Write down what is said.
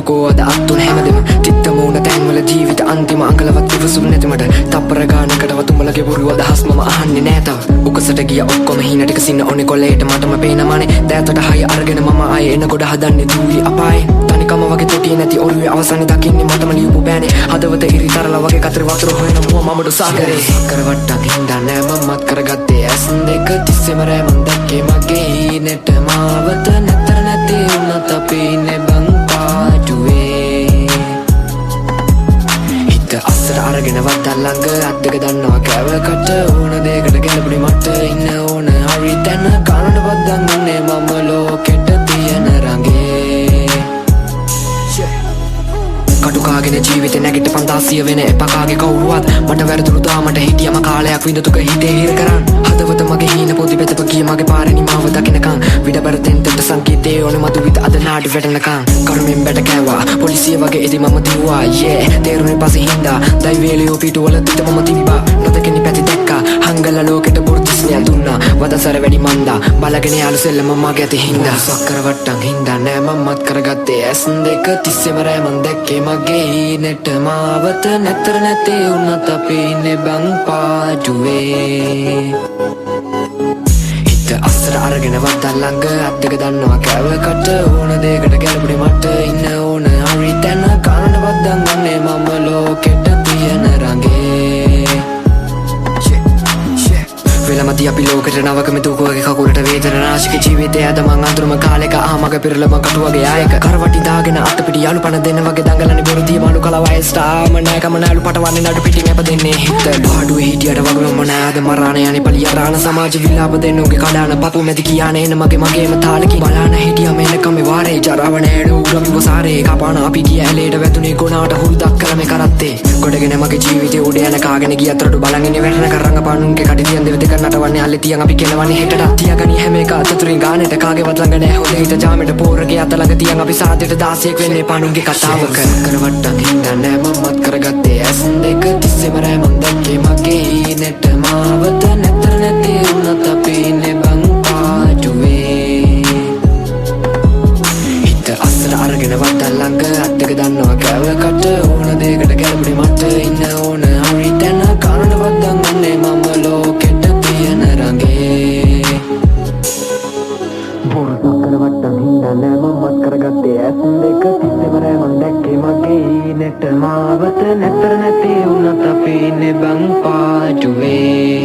බලන්නකෝ අද අත්තුන හැමදෙම තිත්ත මූණ තැන්වල ජීවිත අන්තිම අංකලවත් ඉවසුම් නැති මට තප්පර ගානකටවත් උඹලගේ බොරු අදහස් මම අහන්නේ නෑ තව උකසට ගිය ඔක්කොම හීන ටික සින්න ඕනේ කොලේට මටම පේනමනේ දෑතට හය අරගෙන මම ආයේ එන ගොඩ හදන්නේ දූලි අපායේ තනිකම වගේ තොටිය නැති ඔරුවේ අවසානේ දකින්නේ මටම ලියපු බෑනේ හදවත ඉරි තරලා වගේ කතර වතුර හොයන මුව මමඩු සාගරේ කරවට්ටක් හින්දා නෑ මමත් කරගත්තේ ඇස් දෙක තිස්සෙම රෑමන් දැක්කේ මගේ හීනෙට මාවත නැතර නැති වුණත් අපි ඉන්නේ බං පාටුවේ හිත අස්සර අරගෙන වද්දා ළඟ අත් දෙක දන්නවා කෑවකට ඕන දෙයකට ගැලපුණි මට ඉන්න ඕන හරි තැන කනට වද්දන්නේ මම ලෝකෙට තියෙන රඟේ කටුකාගෙන ජීවිතේ නැගිට 500 වෙන එපකාගේ කවුරුවත් මට වැරදුණු දාමට හිටියම කාලයක් විඳතුක හිතේ හිර කරන් හදවත මගේ හීන පොදි පෙතප කිය මගේ පාරේ නිමාව දකින්නකම් විඩබරතෙන් තෙට සංකීතේ ඕනේ මතු විත අද නාඩි වැටෙනකම් කරුමෙන් බැට කෑවා පොලිසිය වගේ ඉදි මම දිව්වා තේරුනේ පස්සේ හින්දා දෛවේලියෝ පිටුවල තිත මම තිබ්බා නොදකිනි පැති දැක්කා හංගල ලෝකෙට බුර්තිස්නිය දුන්නා වදසර වැඩි මන්දා බලගෙන යාළු සෙල්ලම මගේ ඇති හින්දා සක්කර වට්ටම් හින්දා නෑ මමත් කරගත්තේ ඇස් දෙක තිස්සෙම රෑමන් දැක්කේ මගේ හීනෙට මාවත නැතර නැති වුණත් අපි ඉන්නේ බං පාටුවේ හිත අස්සර අරගෙන වද්දා ළඟ අත් දෙක දන්නවා කෑවකට ඕන දෙයකට ගැලපුණි මට ඉන්න ඕන හරි තැන කනට වද්දන්නේ මම ලෝකෙට තියෙන රඟේ වෙලමති අපි ලෝකෙට නවකම දුකවගේ කකුලට වේදන නාශක ජීවිතය අද මං අඳුරම කාලෙක ආමග පිරලම කටුවගේ ආයක කරවටි දාගෙන අත පිටි යාළු පණ දෙන්න වගේ දඟලන්නේ බොරුදිය මාළු කලවයි ස්ටාම නෑ කම නාළු පටවන්නේ නඩු පිටින් අප දෙන්නේ හිත පාඩුවේ හිටියට වගේ මම නෑද මරාණ යන්නේ පලියරාණ සමාජ විලාප දෙන්න උගේ කඩාන පපු මැදි කියන්නේ එන මගේම තාලකි බලන්න හිටියම එනකම වාරේ ජරාව නෑඩ උරමි වසාරේ කපාන අපි ගිය ඇලේට වැතුනේ ගොනාට හුරුදක් කළම කරත්තේ ගොඩගෙන මගේ ජීවිතේ උඩ යන කාගෙන ගියතරට බලන් ඉන්නේ වැටෙන කරංග පානුන්ගේ කඩිතියන් දෙවිද නටවන්නේ අල්ලේ තියන් අපි කෙලවන්නේ හෙටට තියාගනි හැම එක අතතුරින් ගානෙට කාගේවත් ළඟ නෑ හොඳ හිත ජාමෙට පෝරගේ අත ළඟ තියන් අපි සාදෙට 16ක් වෙන්නේ පානුන්ගේ කතාවක කරවට්ටම් හින්දා නෑ මමත් කරගත්තේ ඇස් දෙක තිස්සෙම රෑමන් දැක්කේ මගේ හීනෙට මාවත නැතර නැති වුණත් අපි ඉන්නේ බං පාටුවේ හිත අස්සර අරගෙන වද්දා ළඟ අත් දෙක දන්නවා කෑවකට ඕන දෙයකට ගැලපුණි මට ඉන්න ඕන හරි තැන කනට වද්දන්නේ මම ලෝකෙට තියෙන රඟේ බොරුසක්කර වට්ටම් හින්දා නෑ මමත් කරගත්තේ ඇස් දෙක තිස්සෙම රෑමන් දැක්කේ මගේ හීනෙට මාවත නැතර නැති වුණත් අපි ඉන්නේ බං පාටුවේ